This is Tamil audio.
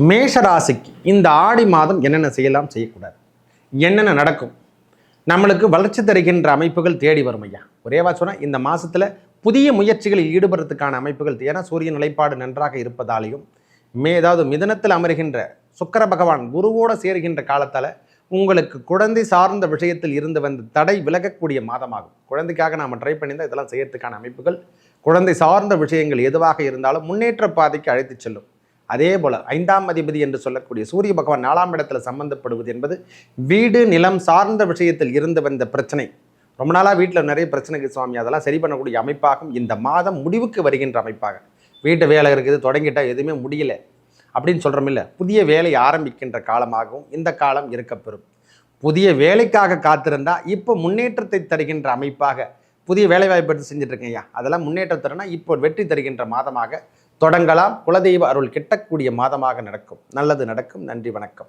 மேஷராசிக்கு இந்த ஆடி மாதம் என்னென்ன செய்யலாம், செய்யக்கூடாது, என்னென்ன நடக்கும், நம்மளுக்கு வளர்ச்சி தருகின்ற அமைப்புகள் தேடி வரும். ஐயா ஒரேவா சொன்னால் இந்த மாதத்தில் புதிய முயற்சிகளில் ஈடுபடுறதுக்கான அமைப்புகள், ஏன்னா சூரிய நிலைப்பாடு நன்றாக இருப்பதாலையும் ஏதாவது மிதனத்தில் அமர்கின்ற சுக்கிர பகவான் குருவோடு சேர்கின்ற காலத்தால் உங்களுக்கு குழந்தை சார்ந்த விஷயத்தில் இருந்து வந்த தடை விலகக்கூடிய மாதமாகும். குழந்தைக்காக நாம் ட்ரை பண்ணியிருந்தால் இதெல்லாம் செய்யறதுக்கான அமைப்புகள், குழந்தை சார்ந்த விஷயங்கள் எதுவாக இருந்தாலும் முன்னேற்ற பாதைக்கு அழைத்து செல்லும். அதே போல் 5ஆம் அதிபதி என்று சொல்லக்கூடிய சூரிய பகவான் 4ஆம் இடத்துல சம்பந்தப்படுவது என்பது வீடு நிலம் சார்ந்த விஷயத்தில் இருந்து வந்த பிரச்சனை, ரொம்ப நாளாக வீட்டில் நிறைய பிரச்சனைக்கு சுவாமி, அதெல்லாம் சரி பண்ணக்கூடிய அமைப்பாகும். இந்த மாதம் முடிவுக்கு வருகின்ற அமைப்பாக, வீட்டு வேலை இருக்குது தொடங்கிட்டால் எதுவுமே முடியல அப்படின்னு சொல்கிறோமில்ல, புதிய வேலை ஆரம்பிக்கின்ற காலமாகவும் இந்த காலம் இருக்கப்பெறும். புதிய வேலைக்காக காத்திருந்தால் இப்போ முன்னேற்றத்தை தருகின்ற அமைப்பாக புதிய வேலை வாய்ப்பு எடுத்து செஞ்சுட்டு ஐயா, அதெல்லாம் முன்னேற்றம் தரனா இப்போ வெற்றி தருகின்ற மாதமாக தொடங்கலாம். குலதெய்வ அருள் கிட்டக்கூடிய மாதமாக நடக்கும். நல்லது நடக்கும். நன்றி, வணக்கம்.